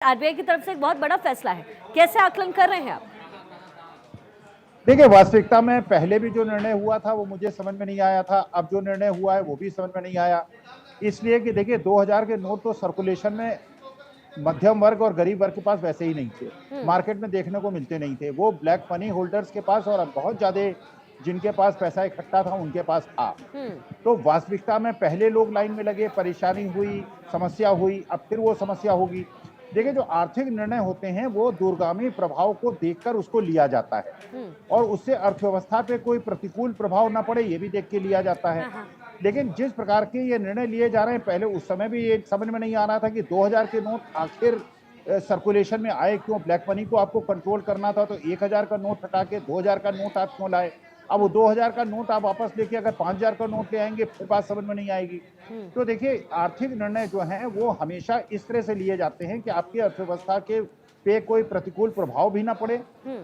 RBI की तरफ से एक बहुत बड़ा फैसला है, कैसे आकलन कर रहे हैं आप? देखिए, वास्तविकता में पहले भी जो निर्णय हुआ था वो मुझे समझ में नहीं आया था। अब जो निर्णय हुआ है वो भी समझ में नहीं आया, इसलिए कि देखिए 2000 के नोट तो सर्कुलेशन में मध्यम वर्ग और गरीब वर्ग के पास वैसे ही नहीं थे, मार्केट में देखने को मिलते नहीं थे। वो ब्लैक मनी होल्डर्स के पास और बहुत ज्यादा जिनके पास पैसा इकट्ठा था उनके पास था। तो वास्तविकता में पहले लोग लाइन में लगे, परेशानी हुई, समस्या हुई, अब फिर वो समस्या होगी। देखिए, जो आर्थिक निर्णय होते हैं वो दूरगामी प्रभाव को देखकर उसको लिया जाता है और उससे अर्थव्यवस्था पे कोई प्रतिकूल प्रभाव ना पड़े ये भी देख के लिया जाता है। लेकिन जिस प्रकार के ये निर्णय लिए जा रहे हैं, पहले उस समय भी ये समझ में नहीं आ रहा था कि 2000 के नोट आखिर सर्कुलेशन में आए क्यों। ब्लैक मनी को आपको कंट्रोल करना था तो 1000 का नोट हटा के 2000 का नोट आप क्यों लाए। अब वो 2000 का नोट आप वापस लेके अगर 5000 का नोट ले आएंगे फिर बात समझ में नहीं आएगी। तो देखिए, आर्थिक निर्णय जो हैं वो हमेशा इस तरह से लिए जाते हैं कि आपकी अर्थव्यवस्था के पे कोई प्रतिकूल प्रभाव भी ना पड़े,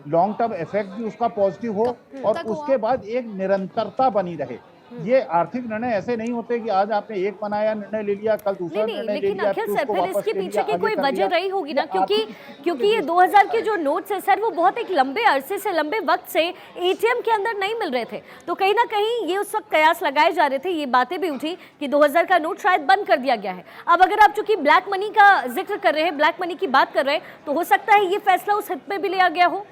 लॉन्ग टर्म इफेक्ट भी उसका पॉजिटिव हो और उसके बाद एक निरंतरता बनी रहे। ये आर्थिक निर्णय ऐसे नहीं होते कि आज आपने एक बनाया निर्णय ले लिया, कल दूसरा निर्णय ले लेकिन लिया, अखिल फिर सर उसको फिर वापस इसके ले पीछे लिया, की आगे कोई कर वजह लिया। रही होगी ये ना, क्योंकि ये आर्थिक 2000 के जो नोट्स है सर वो बहुत एक लंबे अरसे से, लंबे वक्त से एटीएम के अंदर नहीं मिल रहे थे। तो कहीं ना कहीं ये उस वक्त कयास लगाए जा रहे थे, ये बातें भी उठी कि 2000 का नोट शायद बंद कर दिया गया है। अब अगर आप चूंकि ब्लैक मनी का जिक्र कर रहे हैं, ब्लैक मनी की बात कर रहे हैं, तो हो सकता है ये फैसला उस हित में भी लिया गया हो।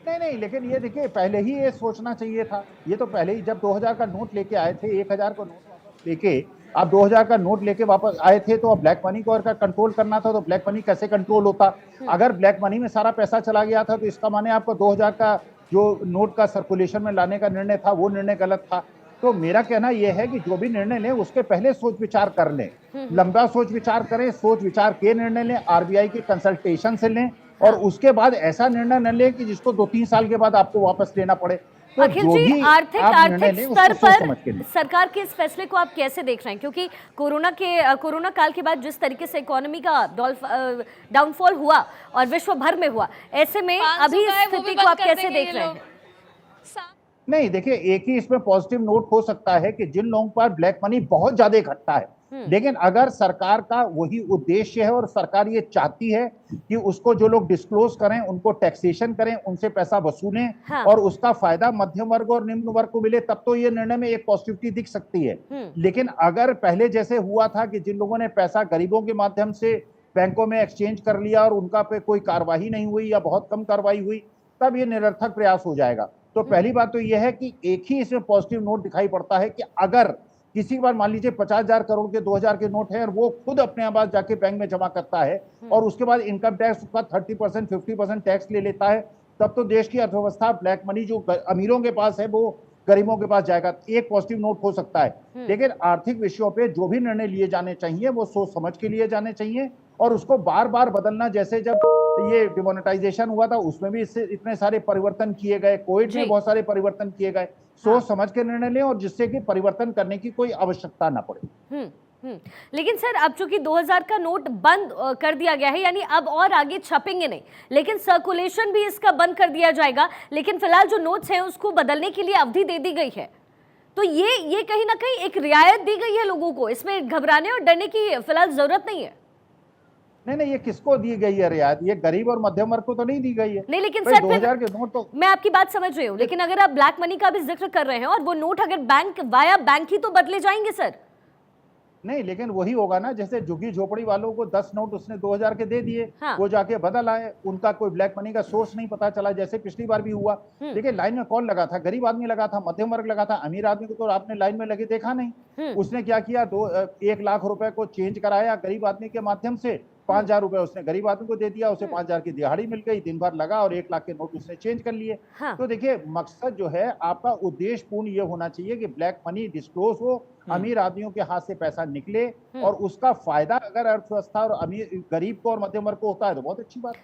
नहीं, लेकिन ये देखिए पहले ही ये सोचना चाहिए था। ये तो पहले ही जब 2000 का नोट लेके आए थे, 1000 का नोट वापस लेके आप 2000 का नोट लेके वापस आए थे तो अब ब्लैक मनी को अगर कंट्रोल करना था तो ब्लैक मनी कैसे कंट्रोल होता। अगर ब्लैक मनी में सारा पैसा चला गया था तो इसका माने आपको 2000 का जो नोट का सर्कुलेशन में लाने का निर्णय था वो निर्णय गलत था। तो मेरा कहना यह है कि जो भी निर्णय लें उसके पहले सोच विचार कर लें, लंबा सोच विचार करें, सोच विचार के निर्णय लें, आरबीआई के कंसल्टेशन से लें और उसके बाद ऐसा निर्णय न लें कि जिसको 2-3 साल के बाद आपको वापस लेना पड़े। तो अखिल जो जी, भी आर्थिक आप निर्णय आर्थिक लें स्तर उसको सोच पर समझ के लें। सरकार के इस फैसले को आप कैसे देख रहे हैं? क्योंकि कोरोना काल के बाद जिस तरीके से इकोनॉमी का डाउनफॉल हुआ और विश्व भर में हुआ, ऐसे में अभी इस स्थिति को आप कैसे देख रहे हैं? नहीं, देखिए एक ही इसमें पॉजिटिव नोट हो सकता है कि जिन लोगों पर ब्लैक मनी बहुत ज्यादा इकट्ठा है, लेकिन अगर सरकार का वही उद्देश्य है और सरकार ये चाहती है कि उसको जो लोग डिस्क्लोज करें, उनको टैक्सेशन करें, उनसे पैसा वसूलें और उसका फायदा मध्यम वर्ग और निम्न वर्ग को मिले, तब तो ये निर्णय में एक पॉजिटिविटी दिख सकती है। लेकिन अगर पहले जैसे हुआ था कि जिन लोगों ने पैसा गरीबों के माध्यम से बैंकों में एक्सचेंज कर लिया और उनका पे कोई कार्रवाई नहीं हुई या बहुत कम कार्रवाई हुई, तब ये निरर्थक प्रयास हो जाएगा। तो पहली बात तो यह है कि एक ही इसमें पॉजिटिव नोट दिखाई पड़ता है कि अगर किसी बार मान लीजिए 50,000 करोड़ के 2000 के नोट है और वो खुद अपने आवाज जाके बैंक में जमा करता है और उसके बाद इनकम टैक्स का 30% 50% टैक्स ले लेता है, तब तो देश की अर्थव्यवस्था ब्लैक मनी जो अमीरों के पास है वो गरीबों के पास जाएगा। एक पॉजिटिव नोट हो सकता है। लेकिन आर्थिक विषयों पे जो भी निर्णय लिए जाने चाहिए वो सोच समझ के लिए जाने चाहिए और उसको बार बार बदलना, जैसे जब ये डिमोनेटाइजेशन हुआ था उसमें भी इससे इतने सारे परिवर्तन किए गए, कोविड में बहुत सारे परिवर्तन किए गए। सोच समझ के निर्णय लें और जिससे कि परिवर्तन करने की कोई आवश्यकता ना पड़े। लेकिन सर अब चूंकि 2000 का नोट बंद कर दिया गया है, यानी अब और आगे छपेंगे नहीं, लेकिन सर्कुलेशन भी इसका बंद कर दिया जाएगा, लेकिन फिलहाल जो नोट्स हैं उसको बदलने के लिए अवधि दे दी गई है। तो ये कहीं ना कहीं एक रियायत दी गई है लोगों को, इसमें घबराने और डरने की फिलहाल जरूरत नहीं है। नहीं, ये किसको दी गई है रियायत? ये गरीब और मध्यम वर्ग को तो नहीं दी गई है। नहीं, लेकिन सर 2000 के नोट तो मैं आपकी बात समझ रही हूँ, लेकिन अगर आप ब्लैक मनी का भी जिक्र कर रहे हैं और वो नोट अगर बैंक वाया बैंक ही तो बदले जाएंगे सर। नहीं, लेकिन वही होगा ना, जैसे झुग्गी झोपड़ी वालों को 10 नोट उसने 2000 के दे दिए, वो जाके बदल आए, उनका कोई ब्लैक मनी का सोर्स नहीं पता चला, जैसे पिछली बार भी हुआ। देखिए लाइन में कौन लगा था? गरीब आदमी लगा था, मध्यम वर्ग लगा था। अमीर आदमी को तो आपने लाइन में लगे देखा नहीं। उसने क्या किया, 1 लाख रुपए को चेंज कराया गरीब आदमी के माध्यम से, 5000 रुपए उसने गरीब आदमी को दे दिया, उसे 5000 की दिहाड़ी मिल गई, दिन भर लगा और 1 लाख के नोट उसने चेंज कर लिए। तो देखिए मकसद जो है आपका उद्देश्य पूर्ण ये होना चाहिए कि ब्लैक मनी डिस्क्लोज हो, अमीर आदमियों के हाथ से पैसा निकले और उसका फायदा अगर अर्थव्यवस्था और अमीर गरीब को और मध्यम वर्ग को होता है तो बहुत अच्छी बात है।